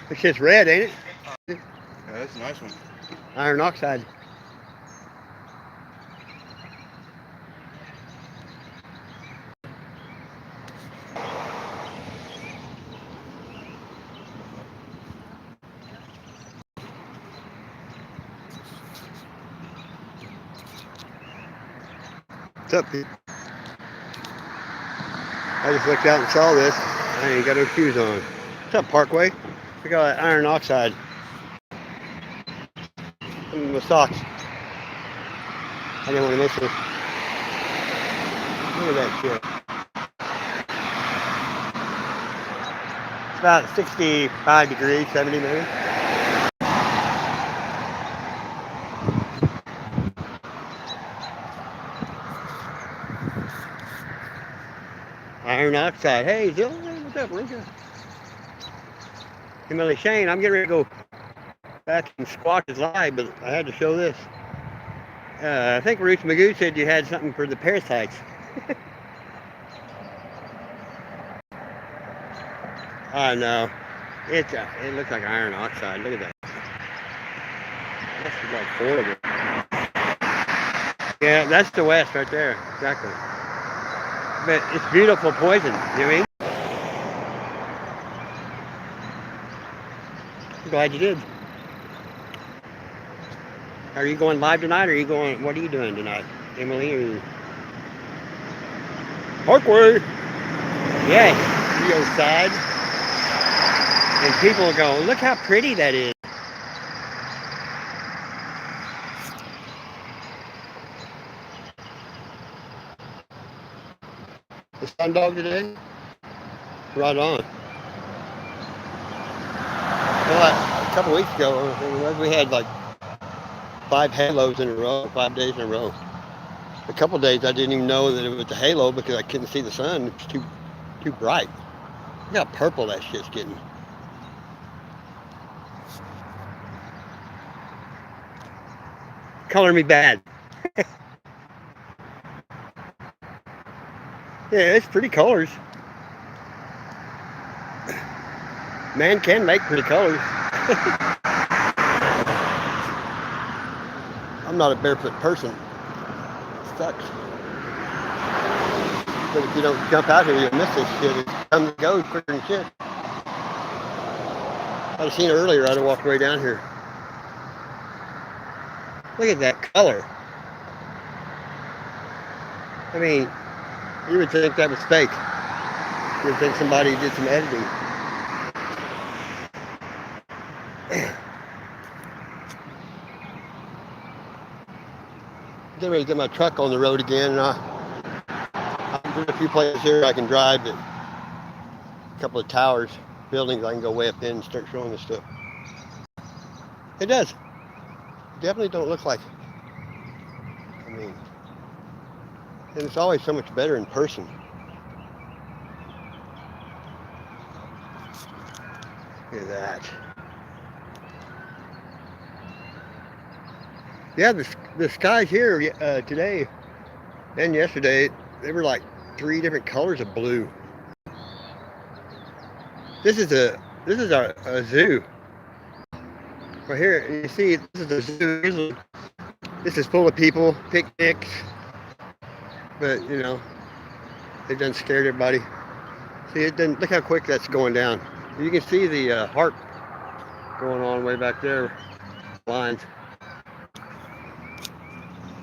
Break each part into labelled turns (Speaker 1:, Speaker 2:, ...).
Speaker 1: It's just red, ain't it?
Speaker 2: Yeah, that's a nice one.
Speaker 1: Iron oxide. What's up, Pete? I just looked out and saw this. I ain't got no shoes on. What's up, Parkway? Look at that iron oxide. I'm with socks. I didn't want to miss this. Look at that shit. It's about 65 degrees, 70 maybe. Iron oxide. Hey, Dylan, what's up, Luca? Emily Shane, I'm getting ready to go back and Squatches Live, but I had to show this. I think Ruth Magoo said you had something for the parasites. Oh no, it looks like iron oxide. Look at that. That's like horrible. Yeah, that's the West right there, exactly. But it's beautiful poison. You know what I mean? I'm glad you did. Are you going live tonight, or are you going? What are you doing tonight, Emily? Or you... Parkway. Yeah, Rio side. And people are going, look how pretty that is. The sun dog today? Right on. Well, a couple weeks ago, we had like 5 halos in a row, 5 days in a row. A couple days I didn't even know that it was a halo because I couldn't see the sun. It was too bright. Look how purple that shit's getting. Color me bad. Yeah, it's pretty colors. Man can make pretty colors. I'm not a barefoot person. It sucks. But if you don't jump out here, you'll miss this shit. It comes and goes quicker than shit. I'd seen it earlier. I'd have walked way down here. Look at that color. I mean, you would think that was fake. You would think somebody did some editing. Getting ready to get my truck on the road again. There's a few places here I can drive, but a couple of towers, buildings I can go way up in and start showing this stuff. It does. Definitely don't look like, I mean, and it's always so much better in person. Look at that. Yeah, the skies here today and yesterday, they were like 3 different colors of blue. This is a zoo. Right here, you see, this is a zoo. This is full of people, picnics. But, you know, it done scared everybody. See, it didn't, look how quick that's going down. You can see the heart going on way back there, lines.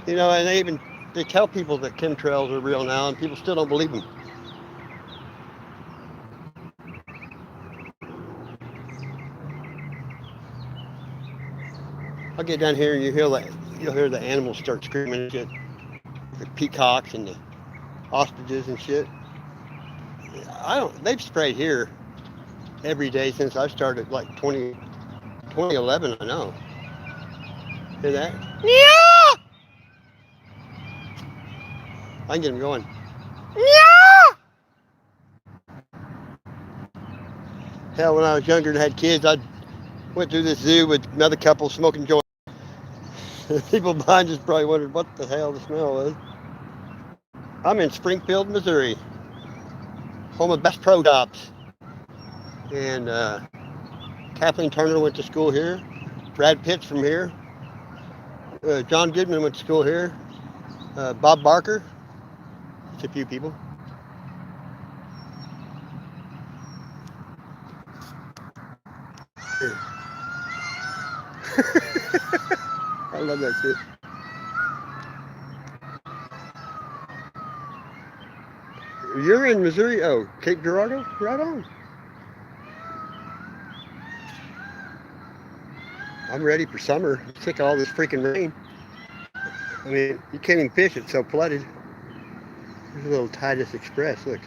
Speaker 1: You know, and they tell people that chemtrails are real now, and people still don't believe them. I'll get down here and you'll hear the animals start screaming and shit. The peacocks and the ostriches and shit. They've sprayed here every day since I started, like 2011, I know. Hear that? Yeah! I can get them going. Yeah! Hell, when I was younger and had kids, I went through this zoo with another couple smoking joints. People behind us probably wondered what the hell the smell was. I'm in Springfield, Missouri, home of Best Pro Tops. And Kathleen Turner went to school here. Brad Pitt's from here. John Goodman went to school here. Bob Barker. Just a few people. I love that shit. You're in Missouri? Oh, Cape Girardeau? Right on. I'm ready for summer. I'm sick of all this freaking rain. I mean, you can't even fish, it's so flooded. There's a little Titus Express, look.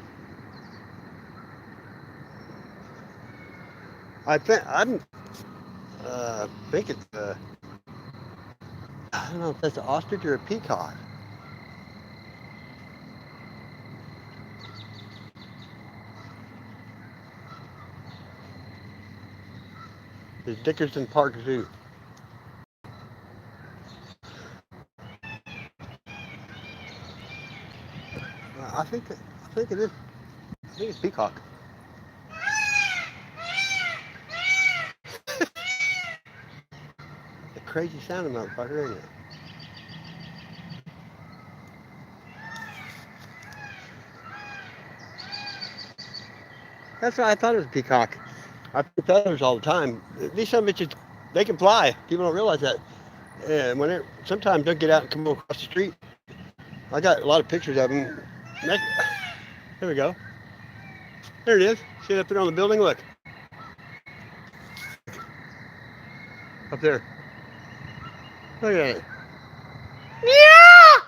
Speaker 1: I think it's I don't know if that's an ostrich or a peacock. It's Dickerson Park Zoo. I think it is. I think it's peacock. A crazy sounding motherfucker, isn't it? That's why I thought it was a peacock. I put feathers all the time. These some bitches, they can fly. People don't realize that. And when sometimes they'll get out and come across the street. I got a lot of pictures of them. There we go. There it is. See it up there on the building? Look. Up there. Look at it. Yeah!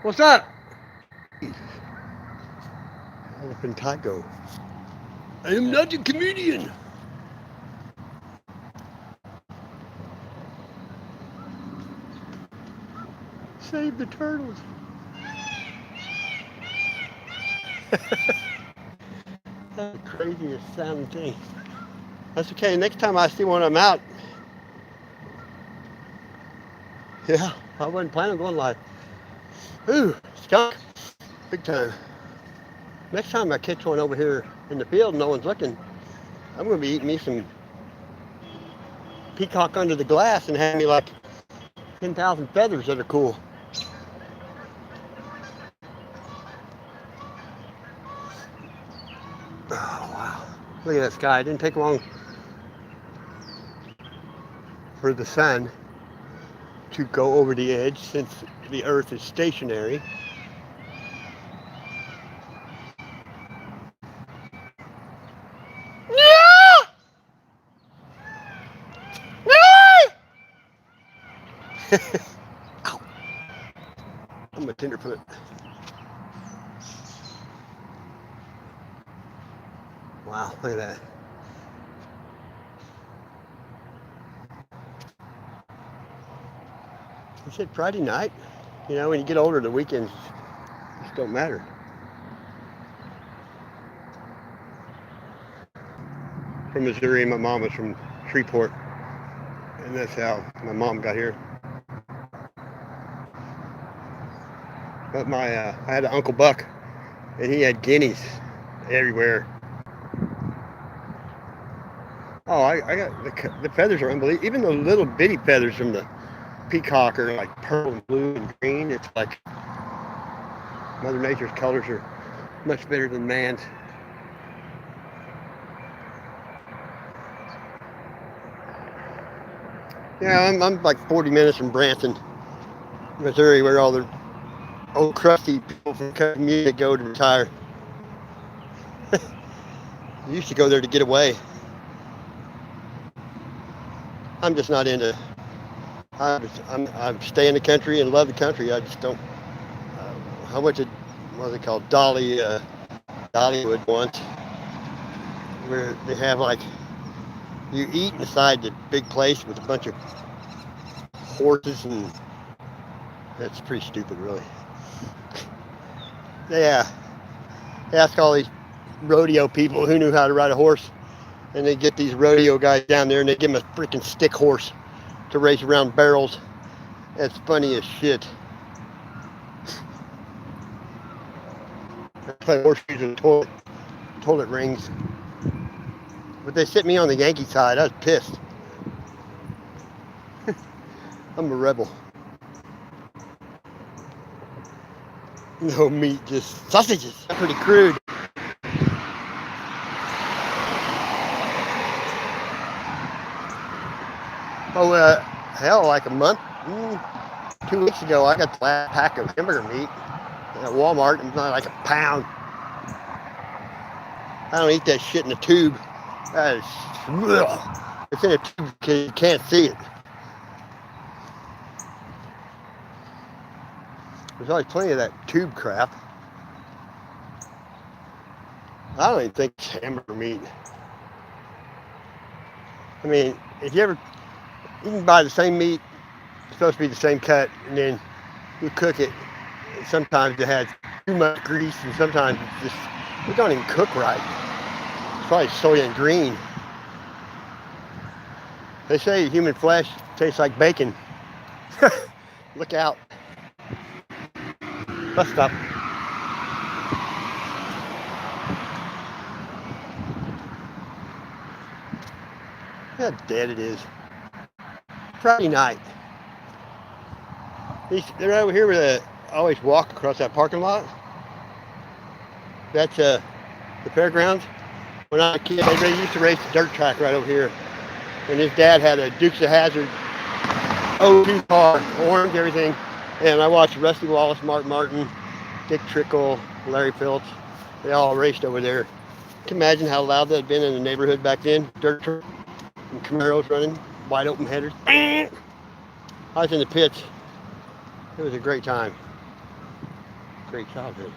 Speaker 1: What's up? Elephantigo. I am not a comedian. Save the turtles. That's the craziest sounding thing. That's okay. Next time I see one of them out. Yeah, I wasn't planning on going live. Ooh, skunk. Big time. Next time I catch one over here in the field and no one's looking, I'm going to be eating me some peacock under the glass and have me like 10,000 feathers that are cool. Oh, wow. Look at that sky. It didn't take long for the sun to go over the edge since the earth is stationary. Ow. I'm a tenderfoot. Wow, look at that. You said Friday night? You know, when you get older, the weekends just don't matter. From Missouri, my mom was from Shreveport. And that's how my mom got here. But I had an Uncle Buck, and he had guineas everywhere. Oh, I got the feathers are unbelievable. Even the little bitty feathers from the peacock are like purple and blue and green. It's like Mother Nature's colors are much better than man's. Yeah, I'm like 40 minutes from Branson, Missouri, where all the old crusty people from community go to retire. I used to go there to get away. I'm just not into. I'm stay in the country and love the country. I just don't. I went to what they call Dollywood once, where they have like you eat inside the big place with a bunch of horses, and that's pretty stupid, really. Yeah, they ask all these rodeo people who knew how to ride a horse, and they get these rodeo guys down there and they give them a freaking stick horse to race around barrels. That's funny as shit. I play horseshoes in the toilet pullet rings. But they sent me on the Yankee side. I was pissed. I'm a rebel. No meat, just sausages. That's pretty crude. Oh, hell, like a month, 2 weeks ago, I got the last pack of hamburger meat at Walmart. It's not like a pound. I don't eat that shit in a tube. That is, ugh. It's in a tube because you can't see it. There's always plenty of that tube crap. I don't even think it's hamburger meat. I mean, if you can buy the same meat, it's supposed to be the same cut, and then you cook it. Sometimes it has too much grease, and sometimes it don't even cook right. It's probably soy and green. They say human flesh tastes like bacon. Look out. Bus stop. How dead it is. Friday night. They're over here where I always walk across that parking lot. That's the fairgrounds. When I was a kid, they used to race the dirt track right over here. And his dad had a Dukes of Hazzard 02 car, orange, everything. And I watched Rusty Wallace, Mark Martin, Dick Trickle, Larry Phillips. They all raced over there. Can you imagine how loud that had been in the neighborhood back then? Dirt truck and Camaros running, wide open headers. I was in the pits. It was a great time. Great childhood.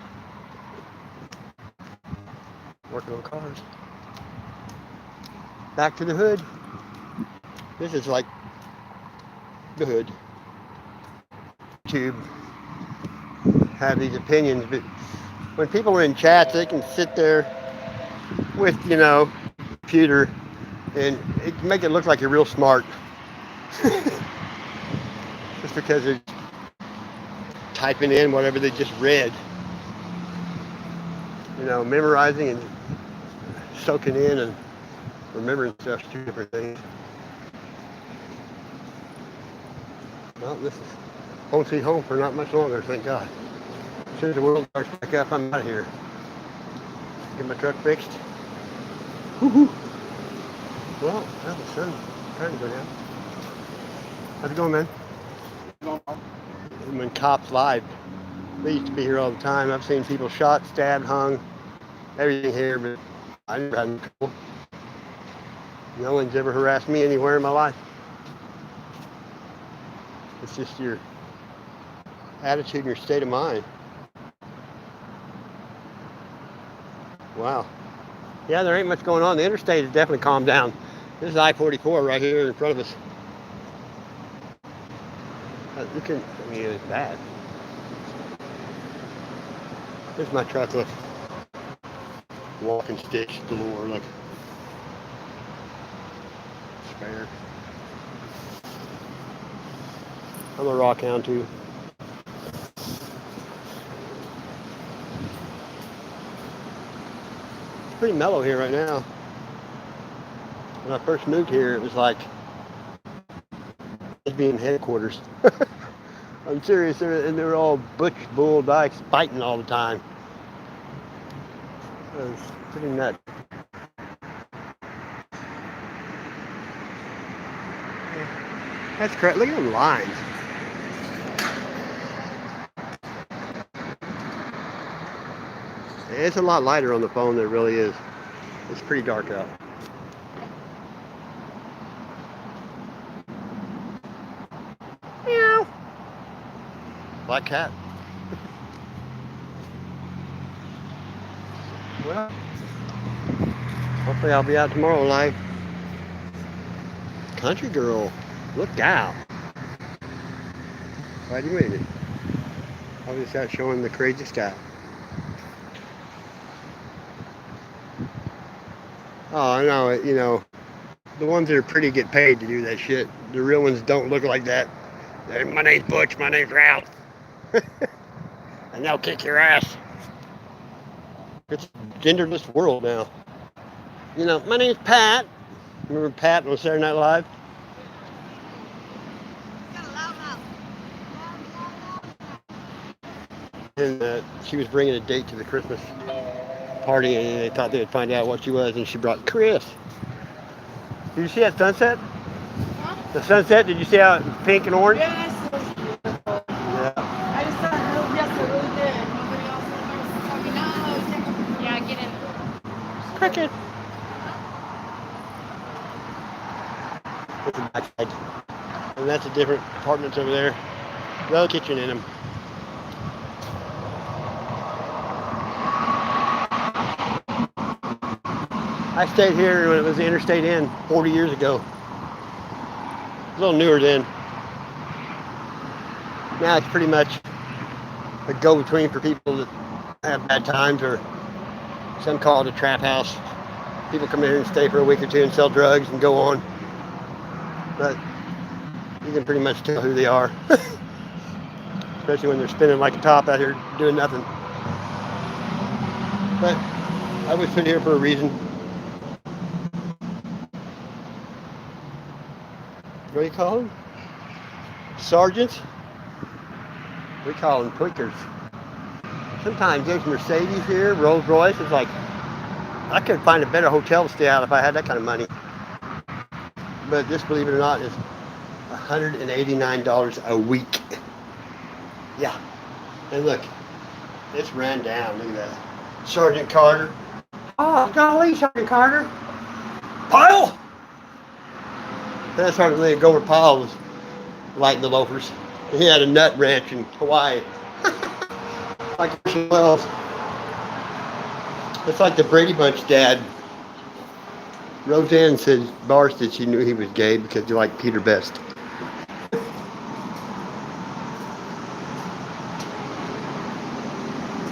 Speaker 1: Working on cars. Back to the hood. This is like the hood. YouTube have these opinions, but when people are in chats, they can sit there with, computer and make it look like you're real smart. Just because they're typing in whatever they just read. Memorizing and soaking in and remembering stuff, two different things. Well, this is home sweet home for not much longer, thank God. As soon as the world starts back up, I'm out of here. Get my truck fixed. Woohoo! Well, the sun's trying to go down. How's it going, man? When cops live, they used to be here all the time. I've seen people shot, stabbed, hung, everything here, but I never had any trouble. No one's ever harassed me anywhere in my life. It's just your attitude and your state of mind. Wow. Yeah, there ain't much going on. The interstate has definitely calmed down. This is I-44 right here in front of us. It's bad. Here's my truck, look. Walking sticks galore, look. Spare. I'm a rock hound too. It's pretty mellow here right now. When I first moved here, it was like being headquarters. I'm serious, they were all butch bull dykes fighting all the time. It was pretty nuts. That's correct. Look at them lines. It's a lot lighter on the phone than it really is. It's pretty dark out. Meow. Black cat. Well, hopefully I'll be out tomorrow live. Country girl, look out. Glad you made it. I was just out showing the crazy stuff. Oh, I know, the ones that are pretty get paid to do that shit. The real ones don't look like that. My name's Butch, my name's Ralph. And they'll kick your ass. It's a genderless world now. You know, my name's Pat. Remember Pat on Saturday Night Live? And she was bringing a date to the Christmas party, and they thought they'd find out what she was, and she brought Chris. Did you see that sunset?
Speaker 2: Huh?
Speaker 1: The sunset, did you see how it was pink and orange?
Speaker 2: Yes, it was beautiful.
Speaker 1: Yeah.
Speaker 2: I just thought, oh, yes, it really did. Nobody else was talking, no, you can't come. Yeah, get in.
Speaker 1: Cricket. That's the backside. And that's the different apartments over there. No kitchen in them. I stayed here when it was the Interstate Inn 40 years ago. A little newer then. Now it's pretty much a go-between for people that have bad times, or some call it a trap house. People come in here and stay for a week or two and sell drugs and go on. But you can pretty much tell who they are. Especially when they're spinning like a top out here doing nothing. But I was put here for a reason. What do you call them? Sergeants? We call them tweakers. Sometimes there's Mercedes here, Rolls Royce. It's like, I could find a better hotel to stay at if I had that kind of money. But this, believe it or not, is $189 a week. Yeah. And look, it's ran down. Look at that. Sergeant Carter. Oh, golly, Sergeant Carter. Pyle! That's hardly Gomer Pyle was lighting the loafers. He had a nut ranch in Hawaii. Like Wells. It's like the Brady Bunch dad. Roseanne said, Barr said she knew he was gay because he liked Peter best.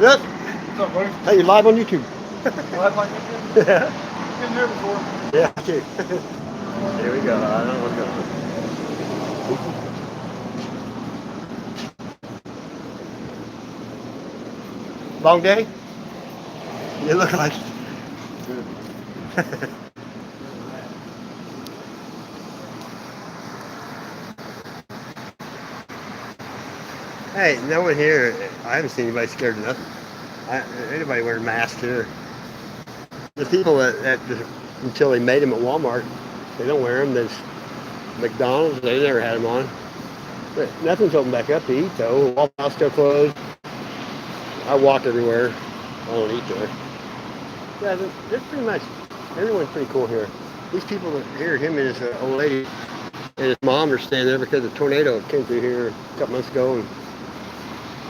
Speaker 1: Yep.
Speaker 3: What's up, buddy?
Speaker 1: Hey, you're live on YouTube.
Speaker 3: Live on YouTube?
Speaker 1: Yeah.
Speaker 3: Been there before.
Speaker 1: Yeah, too. Here we go. I don't know what's going on. Long day? You look like. Hey, no one here. I haven't seen anybody scared of nothing. Anybody wearing masks here? The people that until they made them at Walmart, they don't wear them. There's McDonald's, they never had them on. But nothing's open back up to eat though. Walmart's still closed. I walk everywhere. I don't eat there. Yeah, there's pretty much, everyone's pretty cool here. These people that here, him and his old lady and his mom are staying there because the tornado came through here a couple months ago and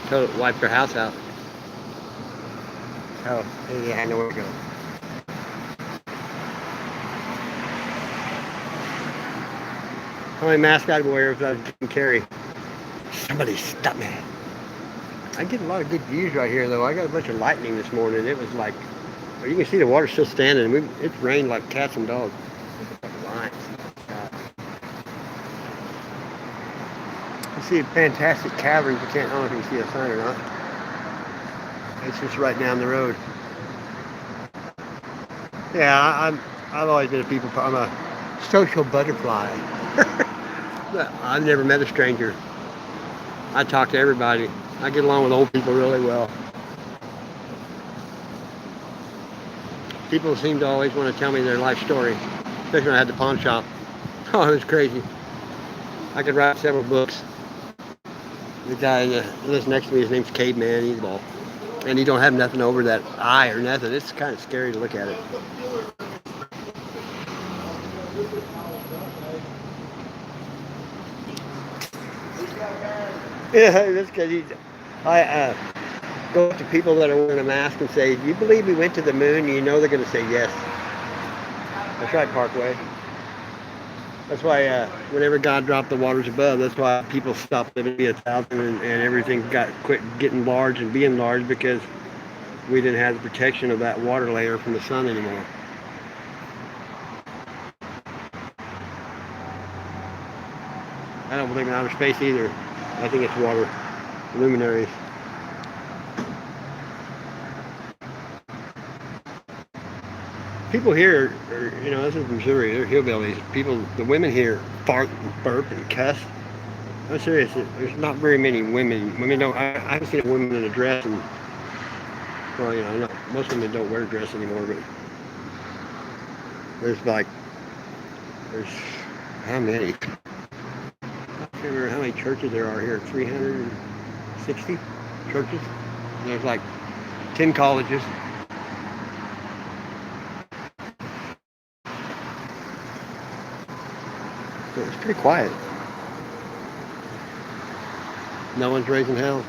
Speaker 1: totally wiped their house out. Oh, they had nowhere to go. How many masks I'd wear if I didn't carry? Somebody stop me. I get a lot of good views right here though. I got a bunch of lightning this morning. It was like, you can see the water still standing. It's rained like cats and dogs. Lines. You see a fantastic caverns. I don't know if you can see a sign or not. It's just right down the road. Yeah, I've always been I'm a social butterfly. I've never met a stranger. I talk to everybody. I get along with old people really well. People seem to always want to tell me their life story, especially when I had the pawn shop. Oh, it was crazy. I could write several books. The guy that lives next to me, his name's Caveman. He's bald. And he don't have nothing over that eye or nothing. It's kind of scary to look at it. Yeah, that's because I go up to people that are wearing a mask and say, do you believe we went to the moon? You know they're going to say yes. That's right, Parkway. That's why whenever God dropped the waters above, that's why people stopped living to be 1,000 and everything quit getting large and being large, because we didn't have the protection of that water layer from the sun anymore. I don't believe in outer space either. I think it's water. Luminaries. People here, you know, this is Missouri. They're hillbillies. People, the women here fart and burp and cuss. I'm serious. There's not very many women. Women don't. I haven't seen a woman in a dress, and well, you know, most women don't wear a dress anymore. But there's like, there's how many? I can't remember how many churches there are here. 360 churches. And there's like 10 colleges. So it's pretty quiet. No one's raising hell.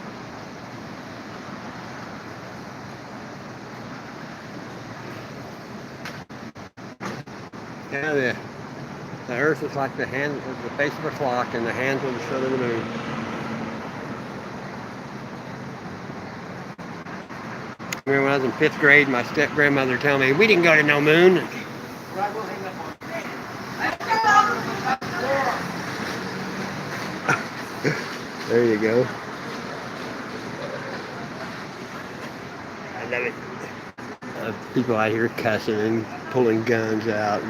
Speaker 1: Yeah, the earth is like the face of a clock and the hands of the sun and the moon. I remember when I was in 5th grade, my step-grandmother telling me, we didn't go to no moon. There you go. I love it. People out here cussing and pulling guns out.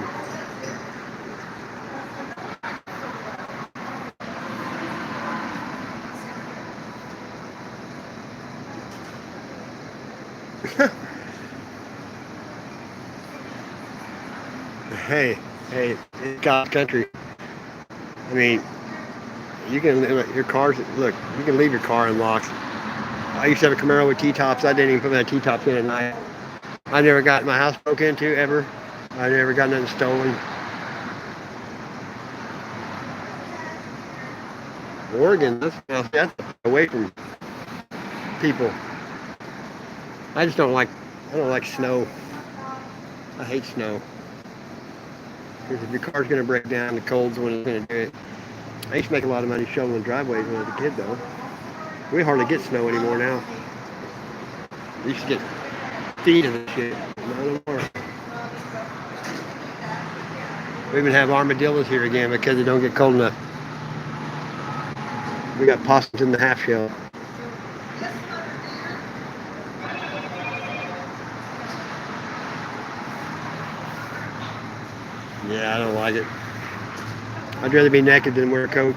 Speaker 1: Hey, it's God's country. I mean, you can your cars. Look, you can leave your car unlocked. I used to have a Camaro with T-tops. I didn't even put my T-tops in at night. I never got my house broke into ever. I never got nothing stolen. Oregon, that's away from people. I don't like snow. I hate snow. Because if your car's going to break down, the cold's when it's going to do it. I used to make a lot of money shoveling driveways when I was a kid, though. We hardly get snow anymore now. We used to get feet of this shit. Not anymore. We even have armadillos here again because they don't get cold enough. We got possums in the half shell. Yeah, I don't like it. I'd rather be naked than wear a coat.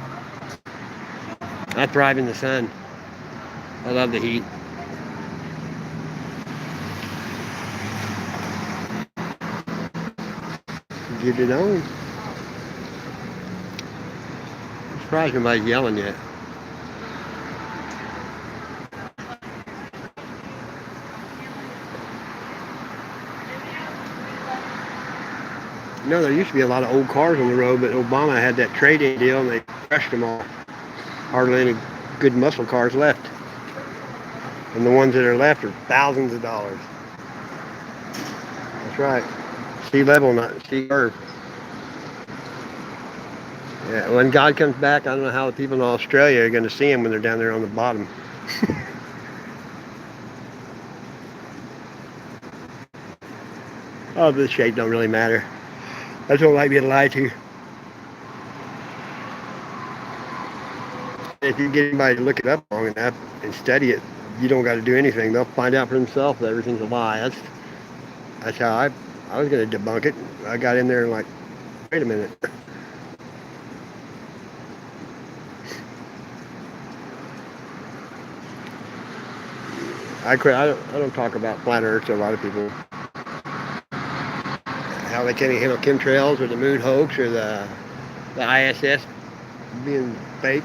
Speaker 1: I thrive in the sun. I love the heat. Good to know. I'm surprised nobody's yelling yet. You know, there used to be a lot of old cars on the road, but Obama had that trade-in deal and they crushed them all. Hardly any good muscle cars left. And the ones that are left are thousands of dollars. That's right. Sea level, not sea earth. Yeah, when God comes back, I don't know how the people in Australia are going to see him when they're down there on the bottom. Oh, the shape don't really matter. That's what I like being lied to. If you get anybody to look it up long enough and study it, you don't got to do anything. They'll find out for themselves that everything's a lie. That's how I was going to debunk it. I got in there and like, wait a minute. I don't talk about flat Earth to a lot of people. How they can't handle chemtrails or the moon hoax or the ISS being fake.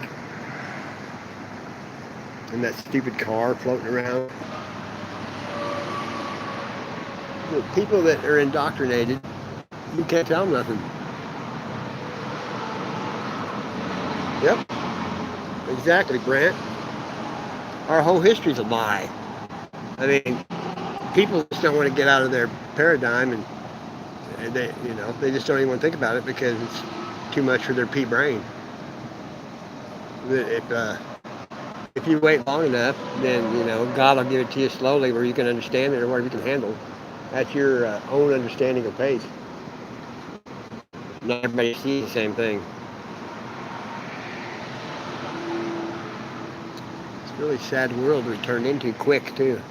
Speaker 1: And that stupid car floating around. The people that are indoctrinated, you can't tell them nothing. Yep. Exactly, Brent. Our whole history's a lie. I mean, people just don't want to get out of their paradigm and they just don't even want to think about it because it's too much for their pea brain. If you wait long enough, then, God will give it to you slowly where you can understand it or whatever you can handle. That's your own understanding of pace. Not everybody sees the same thing. It's a really sad world we turned into quick, too.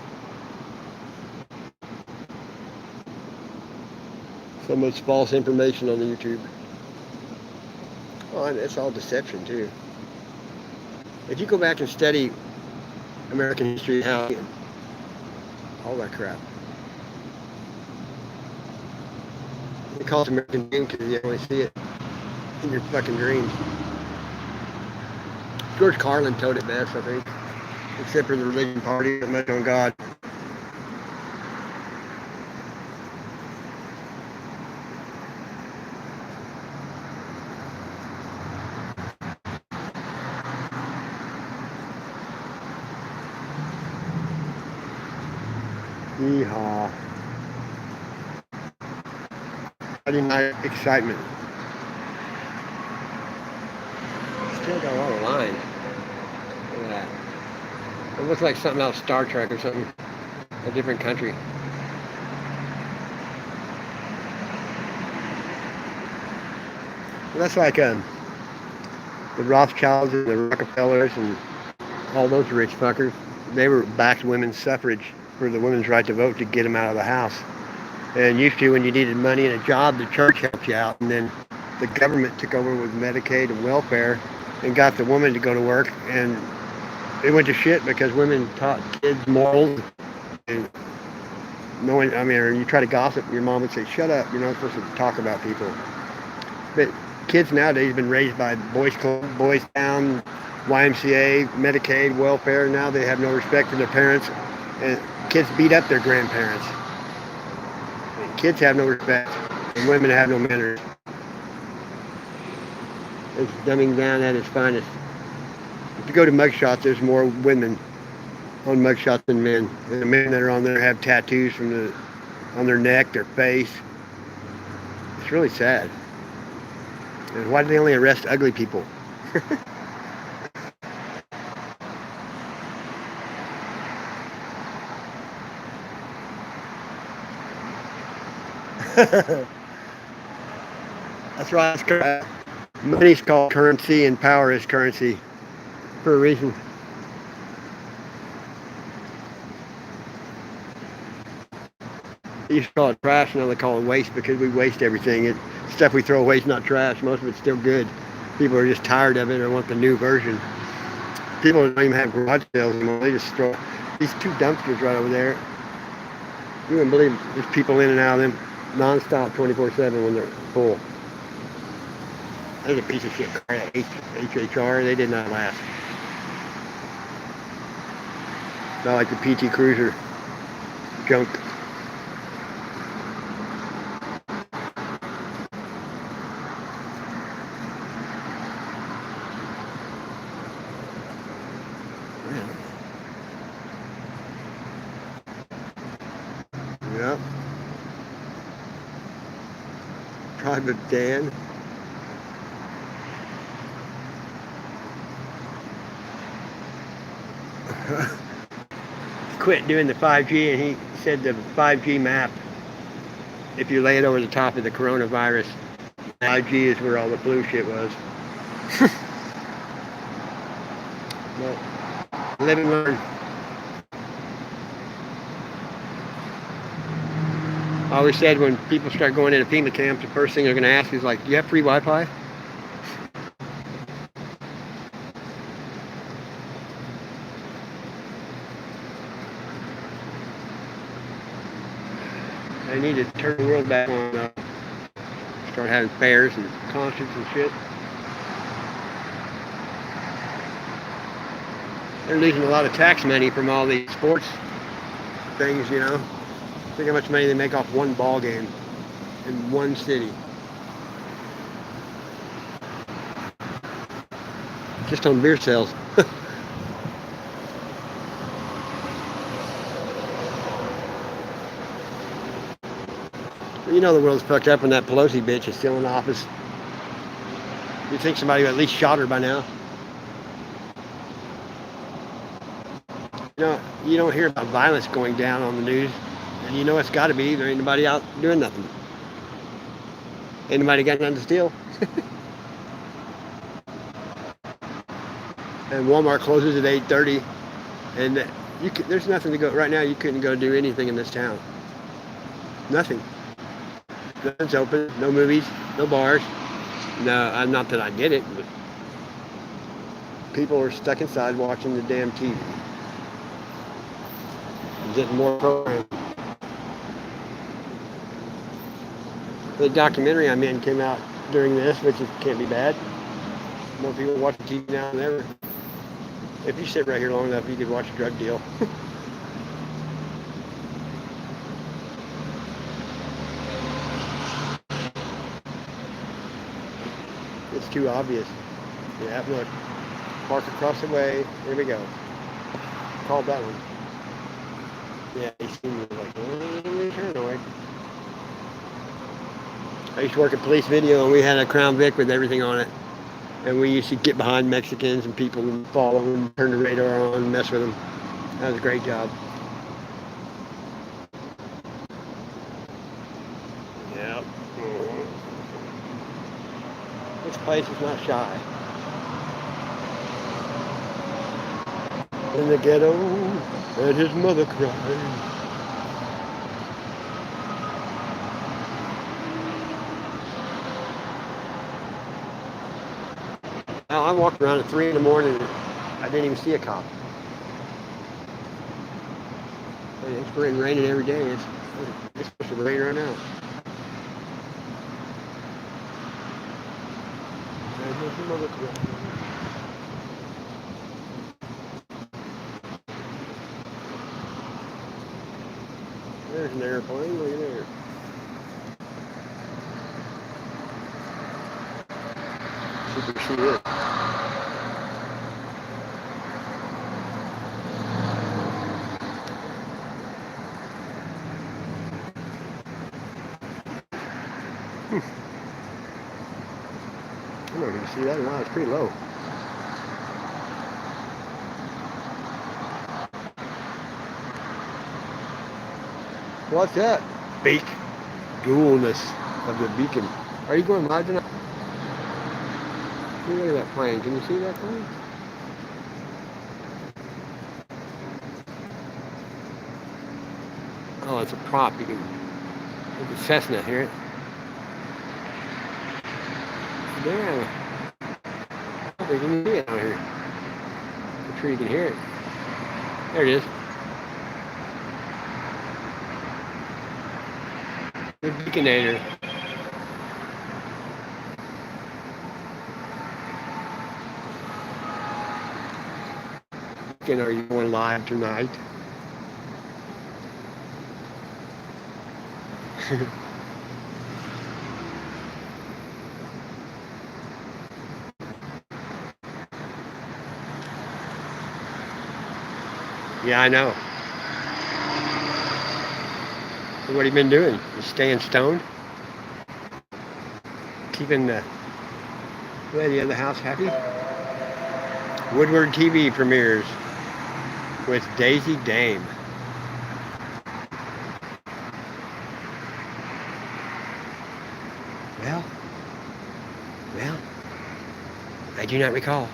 Speaker 1: So much false information on the YouTube. Oh, and it's all deception too. If you go back and study American history, how all that crap. They call it American Dream because you only see it in your fucking dreams. George Carlin told it best, I think. Except for the religion party, that much on God. Yeehaw. Friday night excitement. Still got a lot of line. Look at that. It looks like something out of Star Trek or something. A different country. Well, that's like the Rothschilds and the Rockefellers and all those rich fuckers. They were backed women's suffrage for the women's right to vote to get them out of the house. And used to, when you needed money and a job, the church helped you out. And then the government took over with Medicaid and welfare and got the woman to go to work. And it went to shit because women taught kids morals. And no one, I mean, or you try to gossip, your mom would say, shut up, you're not supposed to talk about people. But kids nowadays have been raised by Boys Club, Boys Town, YMCA, Medicaid, welfare. Now they have no respect for their parents. And kids beat up their grandparents. Kids have no respect, and women have no manners. It's dumbing down at its finest. If you go to mugshots, there's more women on mugshots than men. And the men that are on there have tattoos on their neck, their face. It's really sad. And why do they only arrest ugly people? That's right. Money's called currency and power is currency for a reason. They used to call it trash, now they call it waste because we waste everything. Stuff we throw away is not trash. Most of it's still good. People are just tired of it or want the new version. People don't even have garage sales anymore. They just throw these two dumpsters right over there. You wouldn't believe there's people in and out of them non-stop 24/7 when they're full. There's a piece of shit car, HHR, they did not last. Not like the PT Cruiser junk. Yep. Private Dan. Quit doing the 5G, and he said the 5G map, if you lay it over the top of the coronavirus, 5G is where all the flu shit was. But live and learn. I always said when people start going into FEMA camps, the first thing they're going to ask is like, do you have free Wi-Fi? They need to turn the world back on, start having fairs and concerts and shit. They're losing a lot of tax money from all these sports things, you know. Think how much money they make off one ball game in one city. Just on beer sales. You know the world's fucked up when that Pelosi bitch is still in office. You'd think somebody would at least shot her by now. You know, you don't hear about violence going down on the news. And you know it's got to be. There ain't nobody out doing nothing. Ain't nobody got nothing to steal. And Walmart closes at 8:30. And there's nothing to go. Right now you couldn't go do anything in this town. Nothing. Nothing's open. No movies. No bars. No, not that I did it, but people are stuck inside watching the damn TV. And getting more programs. The documentary I'm in came out during this, which can't be bad. More people watching TV now than ever. If you sit right here long enough, you could watch a drug deal. It's too obvious. Yeah, look. Park across the way. Here we go. Called that one. Yeah, he seemed like, turn away. I used to work at Police Video, and we had a Crown Vic with everything on it. And we used to get behind Mexicans and people and follow them, turn the radar on, and mess with them. That was a great job. Yep. This place is not shy. In the ghetto, and his mother cried. Now, I walked around at 3 in the morning and I didn't even see a cop. It's been raining every day. It's supposed to rain right now. There's an airplane. Look at there. Super see it. I don't even see that now. It's pretty low. What's that? Beak. Dualness of the beacon. Are you going live tonight? Look at that plane. Can you see that plane? Oh, it's a prop. You can. It's a Cessna. Hear it? Yeah. Oh, you can see it out here. I'm sure you can hear it. There it is. The Beaconator. Are you going live tonight? Yeah, I know. So what have you been doing? You staying stoned? Keeping the lady of the house happy? Woodward TV premieres with Daisy Dame. Well, I do not recall.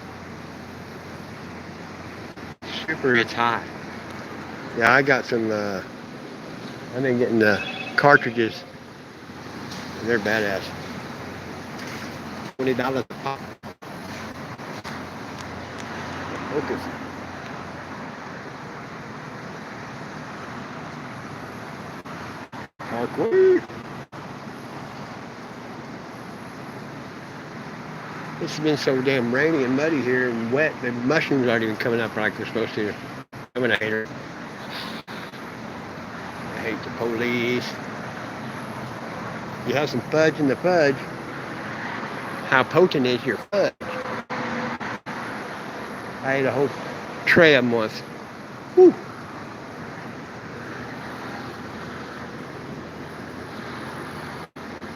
Speaker 1: Super, it's hot. Yeah, I got some, I've been getting the cartridges. And they're badass. $20 a pop. Focus. Parkway. It's been so damn rainy and muddy here and wet. The mushrooms aren't even coming up like they're supposed to. I'm gonna hate her. I hate the police. You have some fudge in the fudge. How potent is your fudge? I ate a whole tray of them once. Whew.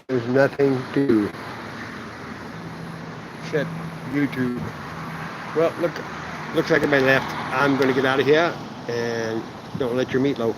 Speaker 1: There's nothing to do except YouTube. Well, looks like everybody left. I'm going to get out of here and don't let your meatloaf.